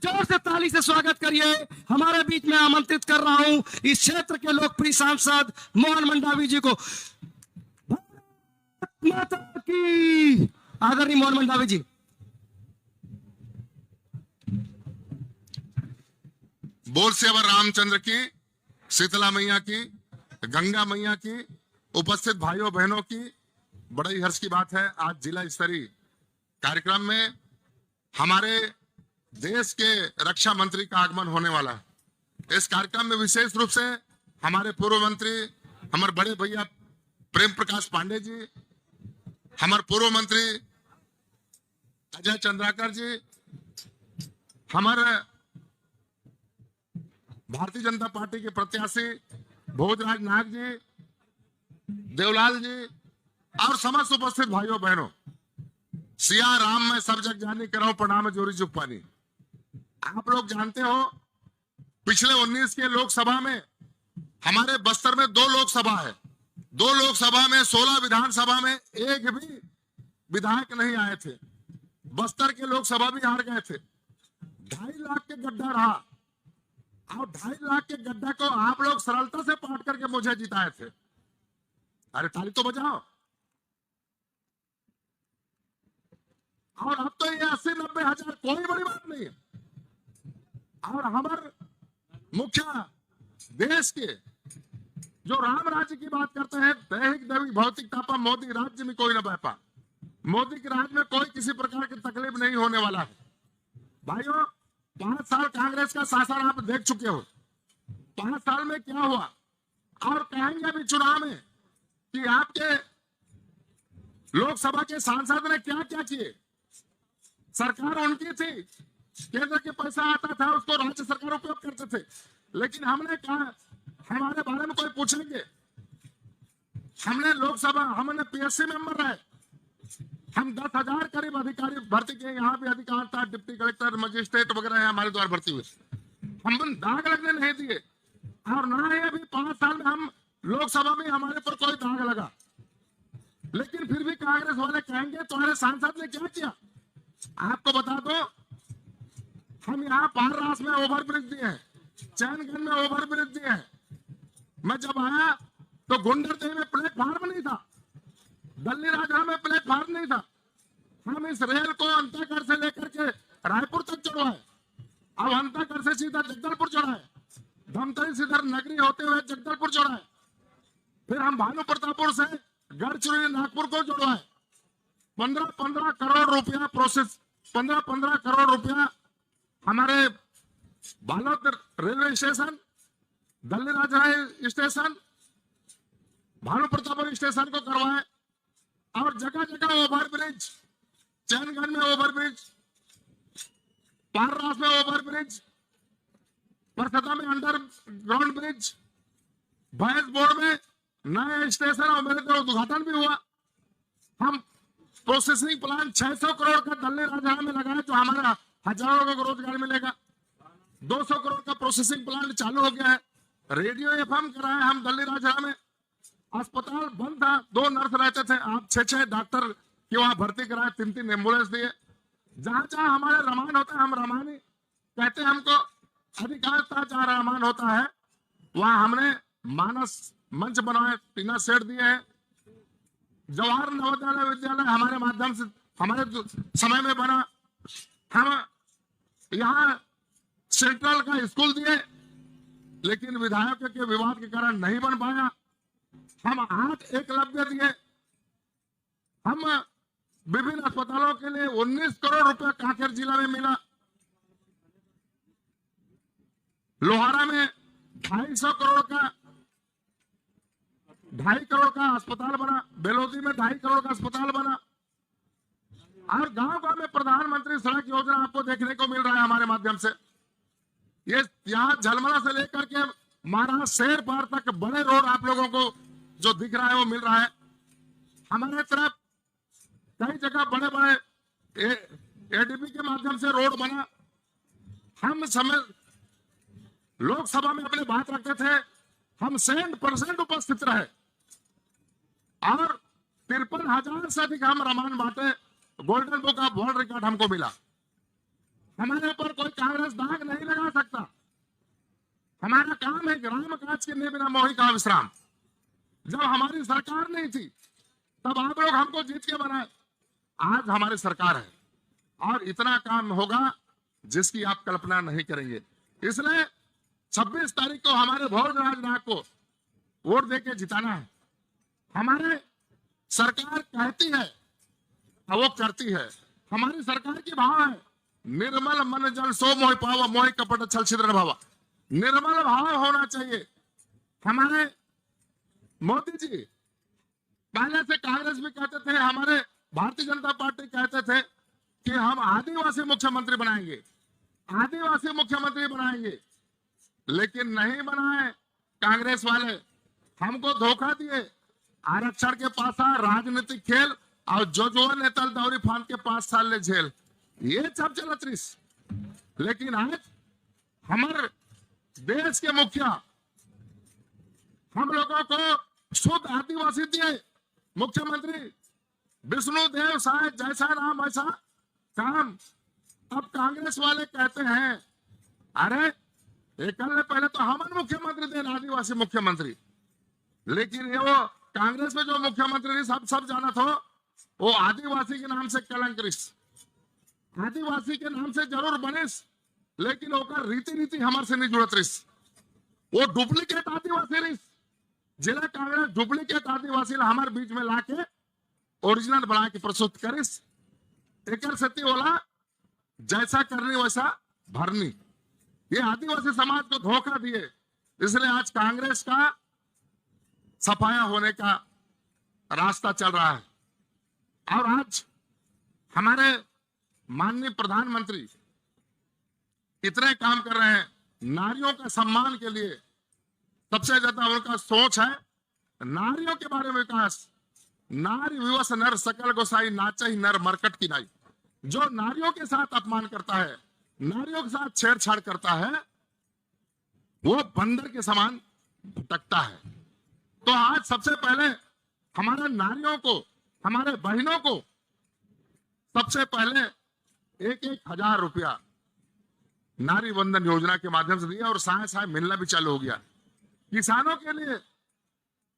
जोर से ताली से स्वागत करिए। हमारे बीच में आमंत्रित कर रहा हूं इस क्षेत्र के लोकप्रिय सांसद मोहन मंडावी जी को। माता की आदरणीय मोहन मंडावी जी। बोल सेवर रामचंद्र की, शीतला मैया की, गंगा मैया की, उपस्थित भाइयों बहनों की, बड़ा ही हर्ष की बात है आज जिला स्तरीय कार्यक्रम में हमारे देश के रक्षा मंत्री का आगमन होने वाला है। इस कार्यक्रम में विशेष रूप से हमारे पूर्व मंत्री, हमारे बड़े भैया प्रेम प्रकाश पांडे जी, हमारे पूर्व मंत्री अजय चंद्राकर जी, हमारे भारतीय जनता पार्टी के प्रत्याशी भोजराज नाग जी, देवलाल जी और समस्त उपस्थित भाइयों बहनों, सिया राम में सब जग जानी कराऊं प्रणाम जोरी जुग पानी। आप लोग जानते हो पिछले 19 के लोकसभा में हमारे बस्तर में 2 लोकसभा है, 2 लोकसभा में 16 विधानसभा में एक भी विधायक नहीं आए थे। बस्तर के लोकसभा भी हार गए थे। 2.5 लाख के गड्ढा रहा और 2.5 लाख के गड्ढा को आप लोग सरलता से पाट करके मुझे जिताए थे। अरे ताली तो बजाओ। और अब तो ये 80-90 हजार कोई बड़ी बात नहीं है। और हमारे मुखिया देश के जो राम राज्य की बात करते हैं, दैहिक दैविक भौतिक तापा मोदी राज्य में कोई न बैपा। मोदी के राज्य में कोई किसी प्रकार की तकलीफ नहीं होने वाला है। भाइयों, 5 साल कांग्रेस का शासन आप देख चुके हो। 5 साल में क्या हुआ और कहेंगे अभी चुनाव में कि आपके लोकसभा के सांसद ने क्या क्या किए। सरकार उनकी थी, केंद्र के पैसा आता था उसको राज्य सरकार उपयोग करते थे, लेकिन हमने कहा हमारे बारे में कोई पूछेंगे। हमने लोकसभा, हमने पीएससी मेंबर रहे, हम 10,000 करीब अधिकारी भर्ती किए। यहाँ भी अधिकार था, डिप्टी कलेक्टर, मजिस्ट्रेट वगैरह है हमारे द्वारा भर्ती हुए। हम दाग लगने नहीं दिए और ना ही अभी 5 साल में हम लोकसभा में हमारे पर कोई दाग लगा। लेकिन फिर भी कांग्रेस वाले कहेंगे तुम्हारे सांसद ने क्या किया। आपको बता दो, हम यहाँ पाररास में ओवरब्रिज दिए हैं, चैनगंज में ओवरब्रिज दिए हैं। मैं जब आया तो गुंडरदेव में प्लेटफार्म नहीं था, दल्ली राजा में प्लेटफार्म नहीं था। हम इस रेल को अंतागढ़ से लेकर के रायपुर तक चढ़वाए, अब अंतागढ़ से सीधा जगदलपुर चढ़ाए, धमतरी सीधा नगरी होते हुए जगदलपुर चढ़ाए, फिर हम भानु प्रतापपुर से गढ़चिरौली नागपुर को जुड़वाए। 15-15 करोड़ रुपया प्रोसेस, 15-15 करोड़ रुपया हमारे बालोद रेलवे स्टेशन, दल्ली राजा स्टेशन, भानु प्रतापपुर स्टेशन को करवाए और जगह जगह ओवरब्रिज, चैनगंज में ओवरब्रिज, पाररास में ओवरब्रिज, परसदा में अंडरग्राउंड ब्रिज, भैंसबोर में नए स्टेशन और मेरे को उद्घाटन भी हुआ। हम प्रोसेसिंग प्लांट 600 करोड़ का दल्ली राजा में लगाया जो हमारा हजारों लोगों को रोजगार मिलेगा। 200 करोड़ का प्रोसेसिंग प्लांट चालू हो गया है। रेडियो एफएम कराए हम दल्ली राजा में। अस्पताल बंद था, 2 नर्स रहते थे, आप 6-6 डॉक्टर की वहां भर्ती कराए, 3-3 एम्बुलेंस दिए। जहां जहां हमारे रामायण होता है, हम रामायणी कहते हैं, हमको अधिकांशतः जहां रामायण होता है वहां हमने मानस मंच बनाए, टीना सेट दिए हैं। जवाहर नवोदय विद्यालय हमारे माध्यम से हमारे समय में बना। हम यहाँ सेंट्रल का स्कूल दिए, लेकिन विधायकों के विवाद के कारण नहीं बन पाया। हम 8 एकलव्य दिए। हम विभिन्न अस्पतालों के लिए 19 करोड़ रुपया कांकेर जिला में मिला। लोहारा में 250 करोड़ का 2.5 करोड़ का अस्पताल बना, बेलोदी में 2.5 करोड़ का अस्पताल बना और गांव गांव में प्रधानमंत्री सड़क योजना आपको देखने को मिल रहा है हमारे माध्यम से। ये यहाँ झलमला से लेकर के महाराष्ट्र शहर पार तक बड़े रोड आप लोगों को जो दिख रहा है वो मिल रहा है। हमारे तरफ कई जगह बड़े बड़े एडीबी के माध्यम से रोड बना। हम समय लोकसभा में अपनी बात रखते थे, हम 100% उपस्थित रहे और 53,000 से अधिक हम रामायण बांटे। Golden book of world record हमको मिला। हमारे ऊपर कोई कांग्रेस नाच किन्ने बिना मोही का विश्राम। जब हमारी सरकार नहीं थी तब आप लोग हमको जीत के बनाए, आज हमारी सरकार है और इतना काम होगा जिसकी आप कल्पना नहीं करेंगे। इसलिए 26 तारीख को हमारे भोजराज नायक को वोट देके जिताना है। हमारे सरकार कहती है और वो करती है। हमारी सरकार की भाव है निर्मल मन जल सो मोहि पावा, मोहि कपट छल छिद्र भावा। निर्मल भाव होना चाहिए। हमारे मोदी जी पहले से कांग्रेस भी कहते थे, हमारे भारतीय जनता पार्टी कहते थे कि हम आदिवासी मुख्यमंत्री बनाएंगे, आदिवासी मुख्यमंत्री बनाएंगे, लेकिन नहीं बनाए। कांग्रेस वाले हमको धोखा दिए, आरक्षण के पासा राजनीतिक खेल और जो नेता दौरी फान के 5 साल ले जेल, ये सब चलत रही। लेकिन आज हमारे देश के मुखिया हम लोगों को शुद्ध आदिवासी दिए मुख्यमंत्री विष्णुदेव साहब, जैसा नाम ऐसा काम। अब कांग्रेस वाले कहते हैं अरे एक पहले तो हम मुख्यमंत्री थे आदिवासी मुख्यमंत्री, लेकिन ये वो कांग्रेस में जो मुख्यमंत्री सब जाना था वो आदिवासी के नाम से कलंक रिस, आदिवासी के नाम से जरूर बनिस, लेकिन ओकर रीति नीति हमारे से नहीं जुड़त रिस। वो डुप्लीकेट आदिवासी रिस। जिला कांग्रेस डुप्लीकेट आदिवासी हमारे बीच में लाके ओरिजिनल बना के प्रस्तुत करिस। एक सत्य बोला जैसा करनी वैसा भरनी। ये आदिवासी समाज को धोखा दिए, इसलिए आज कांग्रेस का सफाया होने का रास्ता चल रहा है। और आज हमारे माननीय प्रधानमंत्री इतने काम कर रहे हैं नारियों के सम्मान के लिए। सबसे ज्यादा उनका सोच है नारियों के बारे में विकास। नारी विवश नर सकल गोसाई नाचही नर मरकट की नाई। जो नारियों के साथ अपमान करता है, नारियों के साथ छेड़छाड़ करता है, वो बंदर के समान भटकता है। तो आज सबसे पहले हमारे नारियों को, हमारे बहनों को सबसे पहले 1,000 रुपया नारी वंदन योजना के माध्यम से दिया और साय मिलना भी चालू हो गया। किसानों के लिए,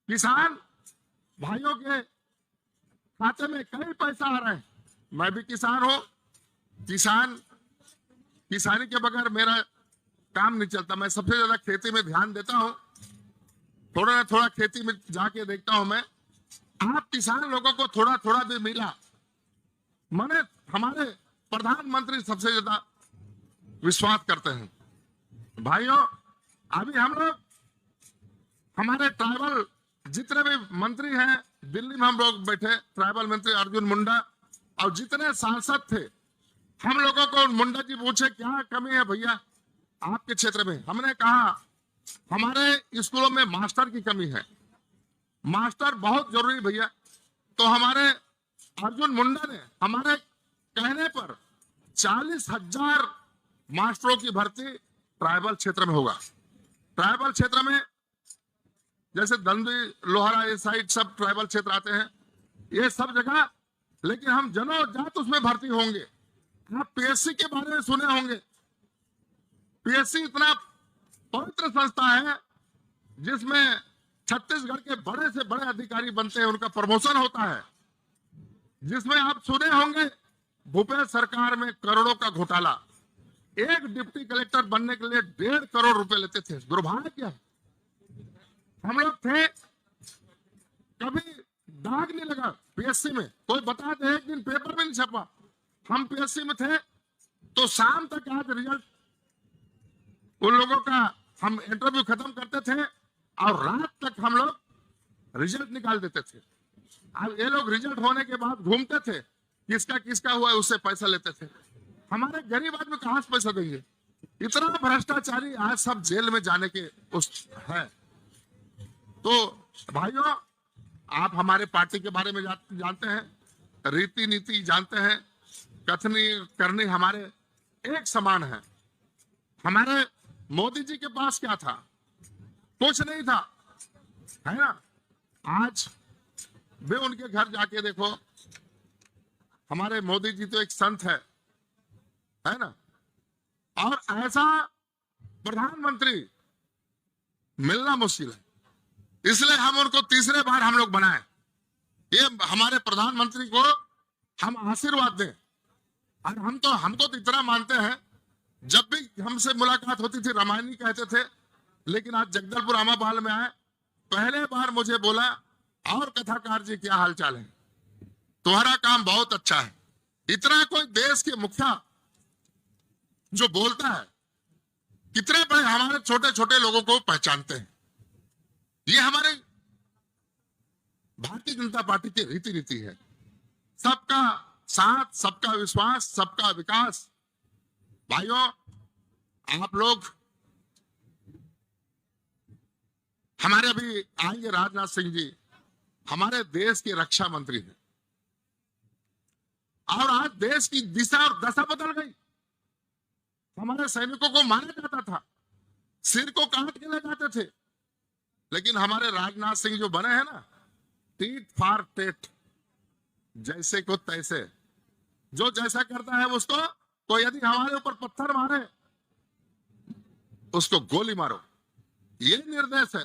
किसान भाइयों के खाते में कई पैसा आ रहे हैं। मैं भी किसान हूं, किसानी के बगैर मेरा काम नहीं चलता। मैं सबसे ज्यादा खेती में ध्यान देता हूं, थोड़ा ना थोड़ा खेती में जाके देखता हूं मैं। आप किसान लोगों को थोड़ा थोड़ा भी मिला, मैंने हमारे प्रधानमंत्री सबसे ज्यादा विश्वास करते हैं। भाइयों अभी हम लोग हमारे ट्राइबल जितने भी मंत्री हैं, दिल्ली में हम लोग बैठे, ट्राइबल मंत्री अर्जुन मुंडा और जितने सांसद थे, हम लोगों को मुंडा जी पूछे क्या कमी है भैया आपके क्षेत्र में। हमने कहा हमारे स्कूलों में मास्टर की कमी है, मास्टर बहुत जरूरी भैया। तो हमारे अर्जुन मुंडा ने हमारे कहने पर 40,000 मास्टरों की भर्ती ट्राइबल क्षेत्र में होगा। ट्राइबल क्षेत्र में जैसे दंदी, लोहारा, ये साइड सब ट्राइबल क्षेत्र आते हैं, ये सब जगह। लेकिन हम जनजात उसमें भर्ती होंगे। आप पीएससी के बारे में सुने होंगे। पीएससी इतना पवित्र संस्था है जिसमें छत्तीसगढ़ के बड़े से बड़े अधिकारी बनते हैं, उनका प्रमोशन होता है। जिसमें आप सुने होंगे भूपेश सरकार में करोड़ों का घोटाला। एक डिप्टी कलेक्टर बनने के लिए 1.5 करोड़ रुपए लेते थे। दुर्भाग्य क्या है, हम लोग थे, कभी दाग नहीं लगा पीएससी में। कोई बता दे, एक दिन पेपर में नहीं छपा। हम पीएससी में थे तो शाम तक आज रिजल्ट उन लोगों का हम इंटरव्यू खत्म करते थे और रात तक हम लोग रिजल्ट निकाल देते थे। अब ये लोग रिजल्ट होने के बाद घूमते थे, किसका किसका हुआ है उससे पैसा लेते थे। हमारे गरीब आदमी कहां से पैसा देंगे। इतना भ्रष्टाचारी आज सब जेल में जाने के उस है। तो भाइयों आप हमारे पार्टी के बारे में जानते हैं, रीति नीति जानते हैं, कथनी करनी हमारे एक समान है। हमारे मोदी जी के पास क्या था, कुछ नहीं था, है ना। आज वे उनके घर जाके देखो, हमारे मोदी जी तो एक संत है ना। और ऐसा प्रधानमंत्री मिलना मुश्किल है। इसलिए हम उनको तीसरे बार हम लोग बनाए। ये हमारे प्रधानमंत्री को हम आशीर्वाद दें। और हमको तो इतना मानते हैं, जब भी हमसे मुलाकात होती थी रामायणी कहते थे, लेकिन आज जगदलपुर आमाबाल में आए, पहले बार मुझे बोला, और कथाकार जी क्या हाल चाल है, तुम्हारा काम बहुत अच्छा है। इतना कोई देश के मुखिया जो बोलता है, कितने बड़े हमारे छोटे छोटे लोगों को पहचानते हैं। ये हमारे भारतीय जनता पार्टी की रीति है, सबका साथ, सबका विश्वास, सबका विकास। भाइयों, आप लोग हमारे अभी आएंगे राजनाथ सिंह जी, हमारे देश के रक्षा मंत्री हैं, और आज देश की दिशा और दशा बदल गई। हमारे सैनिकों को मारा जाता था, सिर को काट के ले जाते थे, लेकिन हमारे राजनाथ सिंह जो बने हैं ना, टीट फॉर टेट, जैसे को तैसे, जो जैसा करता है उसको, तो यदि हमारे ऊपर पत्थर मारे उसको गोली मारो, ये निर्देश है।